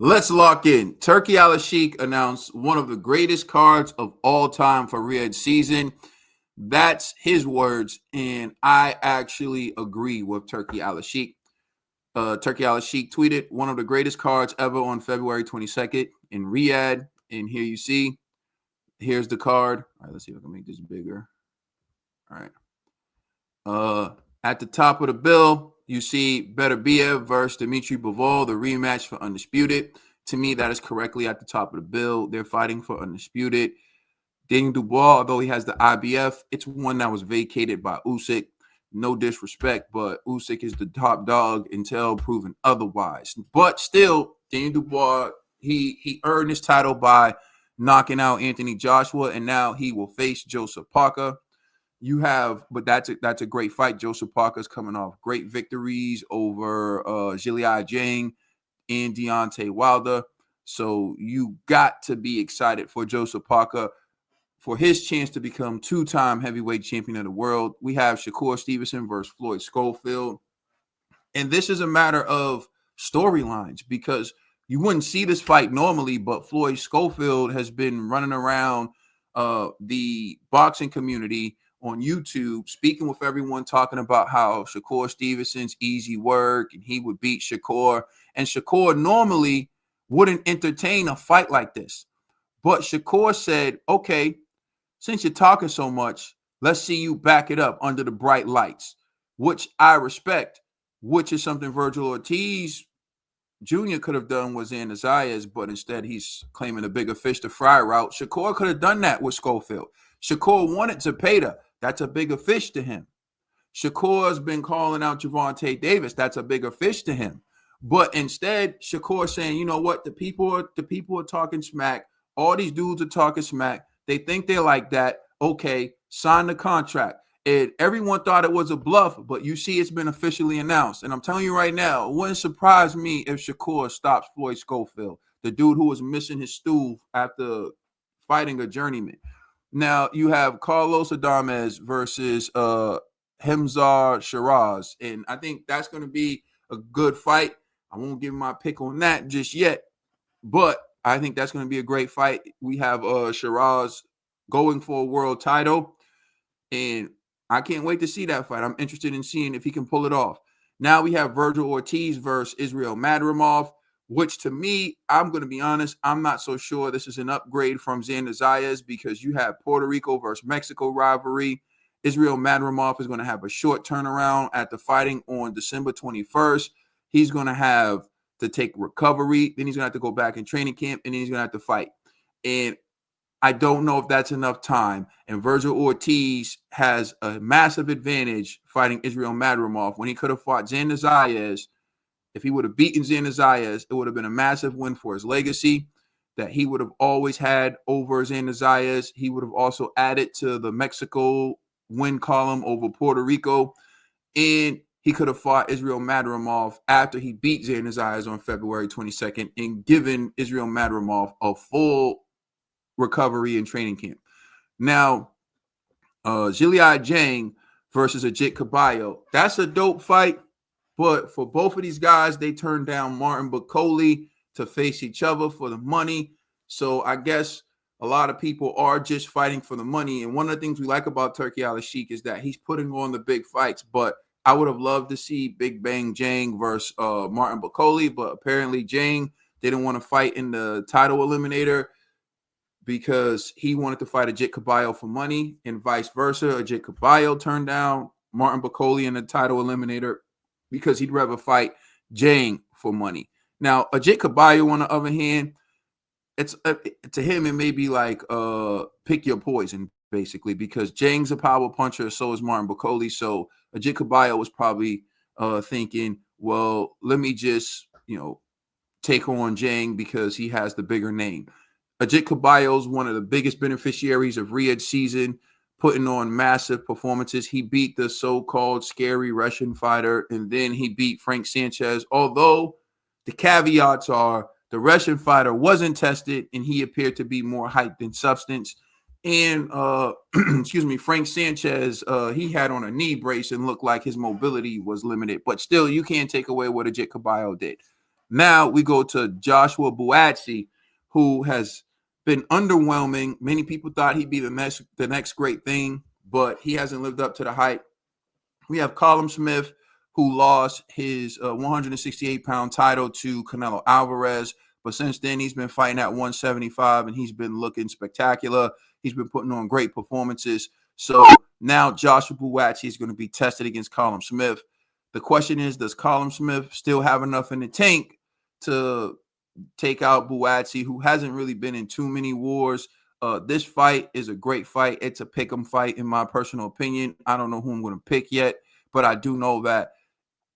Let's lock in. Turki Alalshikh announced one of the greatest cards of all time for Riyadh season. That's his words, and I actually agree with Turki Alalshikh. Turki Alalshikh tweeted one of the greatest cards ever on February 22nd in Riyadh. And here you see, here's the card. All right, let's see if I can make this bigger. All right. At the top of the bill, you see Beterbiev versus Dmitry Bivol, the rematch for Undisputed. To me, that is correctly at the top of the bill. They're fighting for Undisputed. Daniel Dubois, although he has the IBF, it's one that was vacated by Usyk. No disrespect, but Usyk is the top dog until proven otherwise. But still, Daniel Dubois, he earned his title by knocking out Anthony Joshua, and now he will face Joseph Parker. You have, but that's a great fight. Joseph Parker's coming off great victories over Zhilei Zhang and Deontay Wilder. So you got to be excited for Joseph Parker for his chance to become two-time heavyweight champion of the world. We have Shakur Stevenson versus Floyd Schofield. And this is a matter of storylines because you wouldn't see this fight normally, but Floyd Schofield has been running around the boxing community on YouTube, speaking with everyone, talking about how Shakur Stevenson's easy work and he would beat Shakur. And Shakur normally wouldn't entertain a fight like this. But Shakur said, okay, since you're talking so much, let's see you back it up under the bright lights, which I respect, which is something Virgil Ortiz Jr. could have done with Xander Zayas, but instead he's claiming a bigger fish to fry route. Shakur could have done that with Schofield. Shakur wanted Zepeda. That's a bigger fish to him. Shakur's been calling out Gervonta Davis. That's a bigger fish to him. But instead, Shakur saying, you know what? The people are talking smack. All these dudes are talking smack. They think they're like that. Okay, sign the contract. And everyone thought it was a bluff, but you see it's been officially announced. And I'm telling you right now, it wouldn't surprise me if Shakur stops Floyd Schofield, the dude who was missing his stool after fighting a journeyman. Now you have Carlos Adames versus Hemzar Shiraz, and I think that's going to be a good fight. I won't give my pick on that just yet, but I think that's going to be a great fight. We have Shiraz going for a world title, and I can't wait to see that fight. I'm interested in seeing if he can pull it off. Now we have Virgil Ortiz versus Israel Madrimov, which to me, I'm going to be honest, I'm not so sure this is an upgrade from Xander Zayas because you have Puerto Rico versus Mexico rivalry. Israel Madrimov is going to have a short turnaround at the fighting on December 21st. He's going to have to take recovery. Then he's going to have to go back in training camp, and then he's going to have to fight. And I don't know if that's enough time. And Virgil Ortiz has a massive advantage fighting Israel Madrimov when he could have fought Xander Zayas. If he would have beaten Xander Zayas, it would have been a massive win for his legacy that he would have always had over Xander Zayas. He would have also added to the Mexico win column over Puerto Rico. And he could have fought Israel Madrimov after he beat Xander Zayas on February 22nd and given Israel Madrimov a full recovery in training camp. Now, Zhilei Zhang versus Ajit Caballo. That's a dope fight. But for both of these guys, they turned down Martin Bakole to face each other for the money. So I guess a lot of people are just fighting for the money. And one of the things we like about Turki Alalshikh is that he's putting on the big fights. But I would have loved to see Big Bang Zhang versus Martin Bakole. But apparently Zhang didn't want to fight in the title eliminator because he wanted to fight Ajit Caballo for money and vice versa. Ajit Caballo turned down Martin Bakole in the title eliminator because he'd rather fight Zhang for money. Now, Ajit Caballo, on the other hand, it's to him, it may be like pick your poison, basically, because Zhang's a power puncher, so is Martin Bakole. So Ajit Caballo was probably thinking, well, let me just, take on Zhang because he has the bigger name. Ajit Caballo is one of the biggest beneficiaries of Riyadh season, putting on massive performances. He beat the so-called scary Russian fighter, and then he beat Frank Sanchez. Although the caveats are the Russian fighter wasn't tested, and he appeared to be more hype than substance. And, Frank Sanchez, he had on a knee brace and looked like his mobility was limited. But still, you can't take away what Ajit Caballo did. Now we go to Joshua Buatsi, who has been underwhelming. Many people thought he'd be the next great thing, but he hasn't lived up to the hype. We have Callum Smith, who lost his 168-pound title to Canelo Alvarez. But since then, he's been fighting at 175, and he's been looking spectacular. He's been putting on great performances. So now Joshua Buatsi is going to be tested against Callum Smith. The question is, does Callum Smith still have enough in the tank to take out Buatsi, who hasn't really been in too many wars? This fight is a great fight. It's a pick 'em fight, in my personal opinion. I don't know who I'm going to pick yet, but I do know that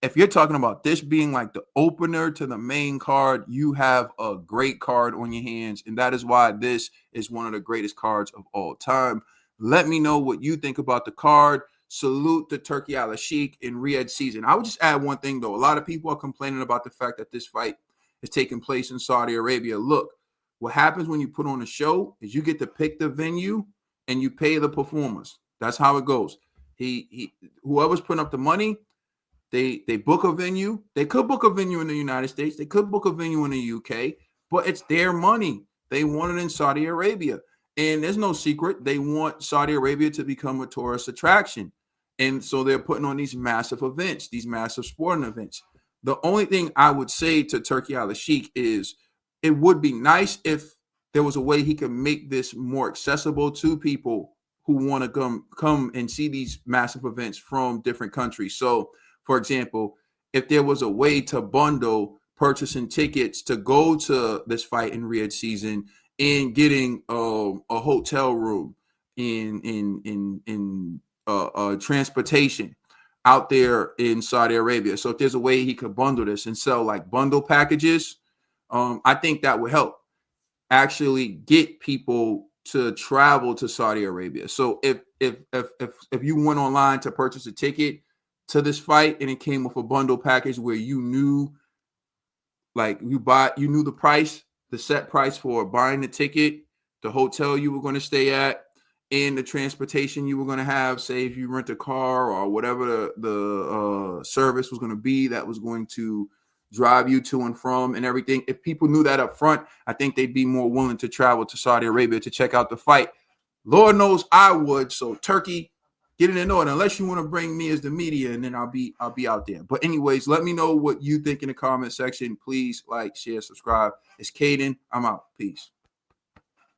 if you're talking about this being like the opener to the main card, you have a great card on your hands. And that is why this is one of the greatest cards of all time. Let me know what you think about the card. Salute to Turki Alalshikh in Riyadh season. I would just add one thing, though. A lot of people are complaining about the fact that this fight is taking place in Saudi Arabia. Look, what happens when you put on a show is you get to pick the venue and you pay the performers. That's how it goes. Whoever's putting up the money, they book a venue. They could book a venue in the United States. They could book a venue in the UK, but it's their money. They want it in Saudi Arabia. And there's no secret. They want Saudi Arabia to become a tourist attraction. And so they're putting on these massive events, these massive sporting events. The only thing I would say to Turki Alalshikh is it would be nice if there was a way he could make this more accessible to people who want to come and see these massive events from different countries. So, for example, if there was a way to bundle purchasing tickets to go to this fight in Riyadh season and getting a hotel room in transportation out there in Saudi Arabia. So if there's a way he could bundle this and sell like bundle packages, I think that would help actually get people to travel to Saudi Arabia. So if you went online to purchase a ticket to this fight and it came with a bundle package where you knew, like you knew the price, the set price for buying the ticket, the hotel you were going to stay at, and the transportation you were going to have, say if you rent a car or whatever the service was going to be that was going to drive you to and from and everything. If people knew that up front, I think they'd be more willing to travel to Saudi Arabia to check out the fight. Lord knows I would. So Turkey, get it in order. Unless you want to bring me as the media, and then I'll be out there. But anyways, let me know what you think in the comment section. Please like, share, subscribe. It's Caden. I'm out. Peace.